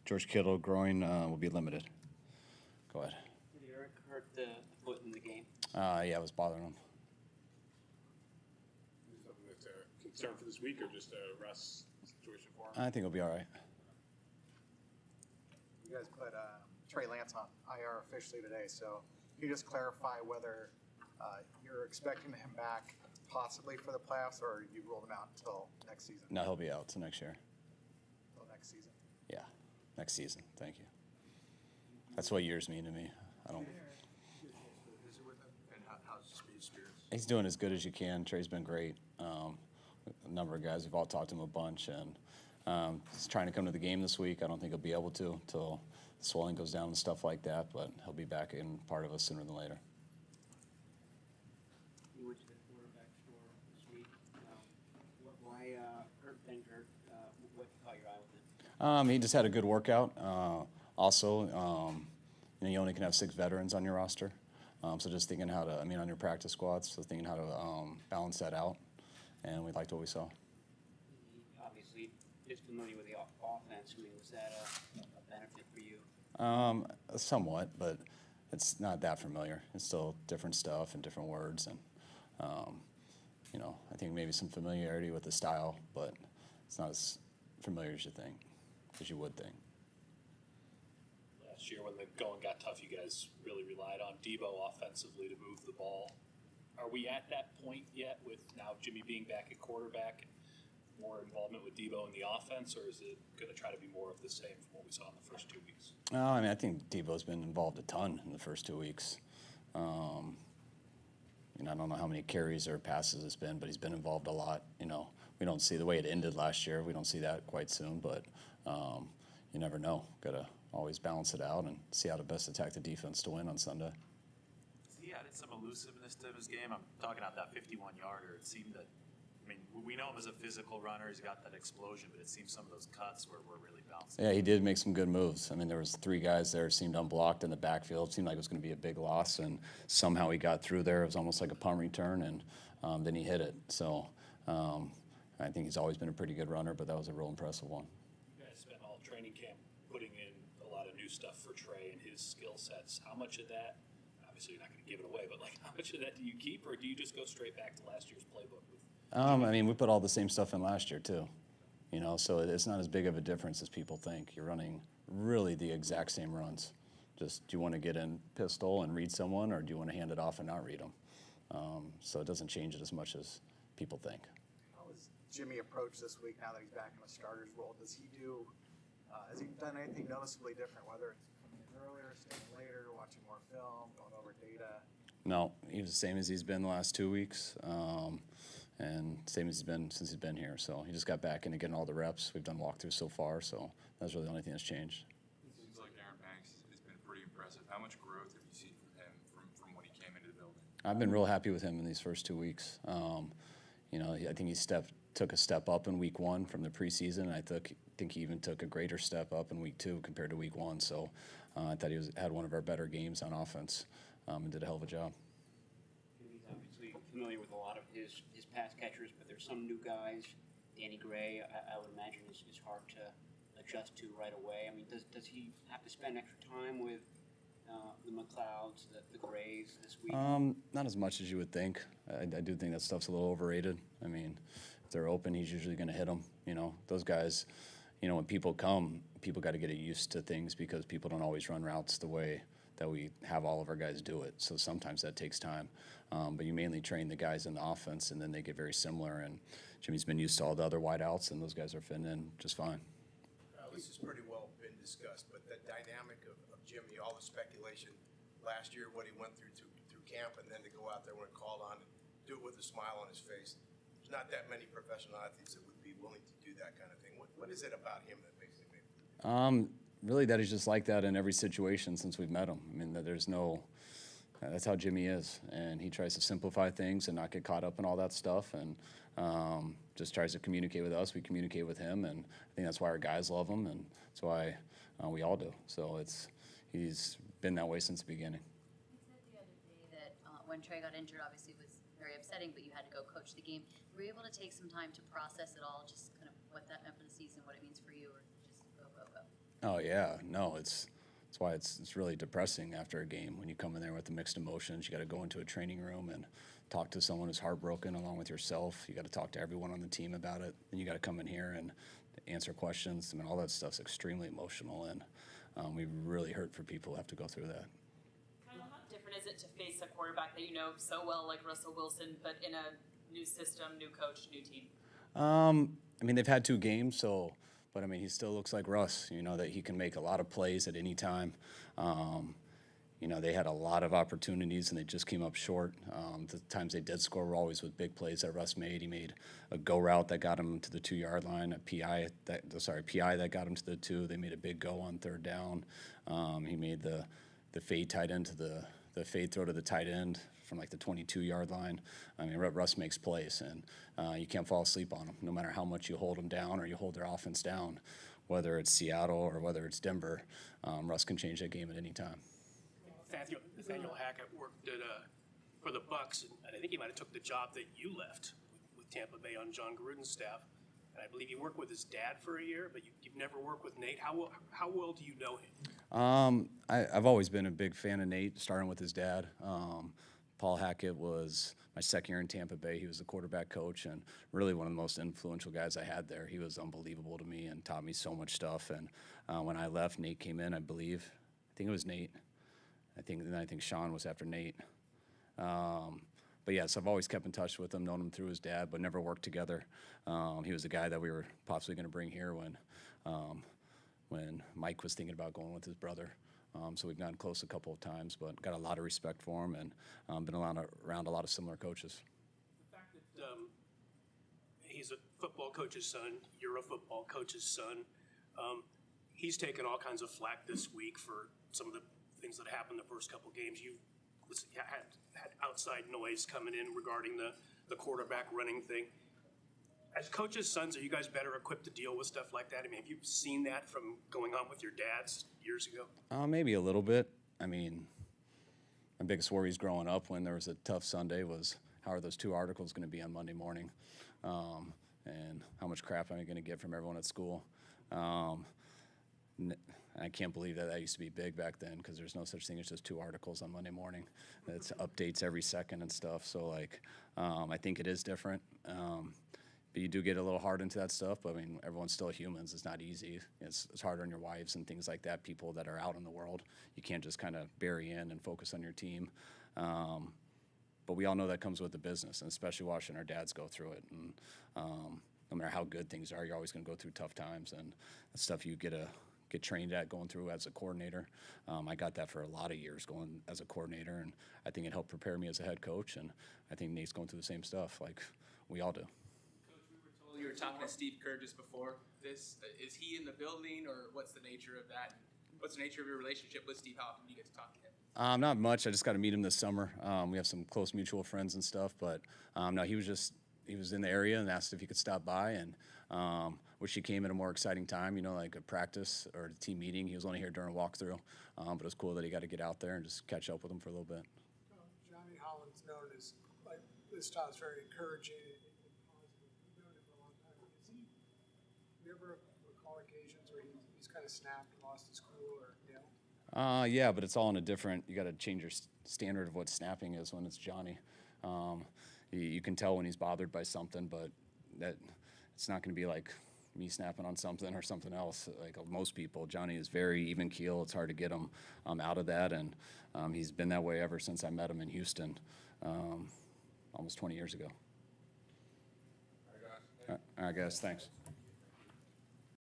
George Kittle growing will be limited. Go ahead. Did Eric hurt the foot in the game? Yeah, it was bothering him. Is something that's a concern for this week or just a rest situation for him? I think he'll be all right. You guys put Trey Lance on IR officially today, so can you just clarify whether you're expecting him back possibly for the playoffs, or you ruled him out until next season? No, he'll be out till next year. Until next season. Yeah, next season. Thank you. That's what years mean to me. I don't. Visit with him, and how's his spirits? He's doing as good as you can. Trey's been great. A number of guys, we've all talked to him a bunch, and he's trying to come to the game this week. I don't think he'll be able to until the swelling goes down and stuff like that, but he'll be back in part of us sooner than later. You went to the quarterback store this week. Why hurt Denver? What caught your eye with it? He just had a good workout. Also, you only can have 6 veterans on your roster. So just thinking how to, on your practice squads, so thinking how to balance that out. And we liked what we saw. He obviously is familiar with the offense. Was that a benefit for you? Somewhat, but it's not that familiar. It's still different stuff and different words. And, I think maybe some familiarity with the style, but it's not as familiar as you think, as you would think. Last year when the going got tough, you guys really relied on Debo offensively to move the ball. Are we at that point yet with now Jimmy being back at quarterback, more involvement with Debo in the offense, or is it going to try to be more of the same from what we saw in the first 2 weeks? I think Debo's been involved a ton in the first 2 weeks. I don't know how many carries or passes it's been, but he's been involved a lot. We don't see the way it ended last year. We don't see that quite soon, but you never know. Got to always balance it out and see how to best attack the defense to win on Sunday. He added some elusiveness to his game. I'm talking about that 51-yarder. It seemed that, we know him as a physical runner. He's got that explosion, but it seems some of those cuts were really bouncing. Yeah, he did make some good moves. There was 3 guys there, seemed unblocked in the backfield. Seemed like it was going to be a big loss, and somehow he got through there. It was almost like a punt return, and then he hit it. So I think he's always been a pretty good runner, but that was a real impressive one. You guys spent all training camp putting in a lot of new stuff for Trey and his skill sets. How much of that, obviously you're not going to give it away, but how much of that do you keep, or do you just go straight back to last year's playbook? We put all the same stuff in last year too, so it's not as big of a difference as people think. You're running really the exact same runs. Just, do you want to get in pistol and read someone, or do you want to hand it off and not read them? So it doesn't change it as much as people think. How was Jimmy approached this week now that he's back in the starter's role? Has he done anything noticeably different, whether it's coming in earlier, staying later, watching more film, going over data? No, he was the same as he's been the last 2 weeks, and same as he's been since he's been here. So he just got back into getting all the reps. We've done walkthroughs so far, so that's really the only thing that's changed. It seems like Aaron Banks has been pretty impressive. How much growth have you seen from him from when he came into the building? I've been real happy with him in these first 2 weeks. I think he took a step up in week 1 from the preseason. I think he even took a greater step up in week 2 compared to week 1. So I thought he had one of our better games on offense and did a hell of a job. He's obviously familiar with a lot of his pass catchers, but there's some new guys. Danny Gray, I would imagine, is hard to adjust to right away. Does he have to spend extra time with the McLeods, the Grays this week? Not as much as you would think. I do think that stuff's a little overrated. If they're open, he's usually going to hit them. Those guys, when people come, people got to get used to things because people don't always run routes the way that we have all of our guys do it. So sometimes that takes time. But you mainly train the guys in the offense, and then they get very similar. And Jimmy's been used to all the other wideouts, and those guys are fitting in just fine. This has pretty well been discussed, but the dynamic of Jimmy, all the speculation last year, what he went through camp, and then to go out there when called on and do it with a smile on his face. There's not that many professional athletes that would be willing to do that kind of thing. What is it about him that makes him maybe? Really, that he's just like that in every situation since we've met him. That's how Jimmy is, and he tries to simplify things and not get caught up in all that stuff, and just tries to communicate with us. We communicate with him, and I think that's why our guys love him, and that's why we all do. So he's been that way since the beginning. You said the other day that when Trey got injured, obviously it was very upsetting, but you had to go coach the game. Were you able to take some time to process it all, just kind of what that meant for the season, what it means for you, or just go, go, go? Oh yeah, no, it's why it's really depressing after a game when you come in there with the mixed emotions. You got to go into a training room and talk to someone who's heartbroken along with yourself. You got to talk to everyone on the team about it, and you got to come in here and answer questions. I mean, all that stuff's extremely emotional, and we really hurt for people who have to go through that. Kind of how different is it to face a quarterback that you know so well like Russell Wilson, but in a new system, new coach, new team? I mean, they've had 2 games, but I mean, he still looks like Russ, that he can make a lot of plays at any time. They had a lot of opportunities and they just came up short. The times they did score were always with big plays that Russ made. He made a go route that got him to the 2-yard line, a PI that got him to the 2. They made a big go on 3rd down. He made the fade tight end to the fade throw to the tight end from like the 22-yard line. I mean, Russ makes plays, and you can't fall asleep on him. No matter how much you hold him down or you hold their offense down, whether it's Seattle or whether it's Denver, Russ can change that game at any time. Nathaniel Hackett worked for the Bucs, and I think he might have took the job that you left with Tampa Bay on John Gruden's staff. And I believe you worked with his dad for a year, but you've never worked with Nate. How well do you know him? I've always been a big fan of Nate, starting with his dad. Paul Hackett was my 2nd year in Tampa Bay. He was the quarterback coach and really one of the most influential guys I had there. He was unbelievable to me and taught me so much stuff. And when I left, Nate came in, I think it was Nate. I think Sean was after Nate. But yes, I've always kept in touch with him, known him through his dad, but never worked together. He was the guy that we were possibly going to bring here when Mike was thinking about going with his brother. So we've gotten close a couple of times, but got a lot of respect for him and been around a lot of similar coaches. The fact that he's a football coach's son, you're a football coach's son, he's taken all kinds of flack this week for some of the things that happened the first couple games. You had outside noise coming in regarding the quarterback running thing. As coaches' sons, are you guys better equipped to deal with stuff like that? I mean, have you seen that from going on with your dads years ago? Maybe a little bit. I mean, my biggest worries growing up when there was a tough Sunday was how are those 2 articles going to be on Monday morning, and how much crap am I going to get from everyone at school. I can't believe that used to be big back then because there's no such thing as just 2 articles on Monday morning. It's updates every second and stuff. So, I think it is different. But you do get a little hard into that stuff. But, I mean, everyone's still humans. It's not easy. It's hard on your wives and things like that, people that are out in the world. You can't just kind of bury in and focus on your team. But we all know that comes with the business, and especially watching our dads go through it. And no matter how good things are, you're always going to go through tough times. And that's stuff you get trained at going through as a coordinator. I got that for a lot of years going as a coordinator, and I think it helped prepare me as a head coach. And I think Nate's going through the same stuff like we all do. Coach, we were told you were talking to Steve Kerr just before this. Is he in the building, or what's the nature of that? What's the nature of your relationship with Steve? How often do you get to talk to him? Not much. I just got to meet him this summer. We have some close mutual friends and stuff, but no, he was in the area and asked if he could stop by, and wish he came at a more exciting time, like a practice or a team meeting. He was only here during a walkthrough, but it was cool that he got to get out there and just catch up with him for a little bit. Johnny Holland's known as, this Todd's very encouraging and positive. You've known him for a long time. You ever recall occasions where he's kind of snapped and lost his cool or yelled? Yeah, but it's all in a different, you got to change your standard of what snapping is when it's Johnny. You can tell when he's bothered by something, but that it's not going to be like me snapping on something or something else. Like most people, Johnny is very even keel. It's hard to get him out of that, and he's been that way ever since I met him in Houston almost 20 years ago. All right, guys. Thanks.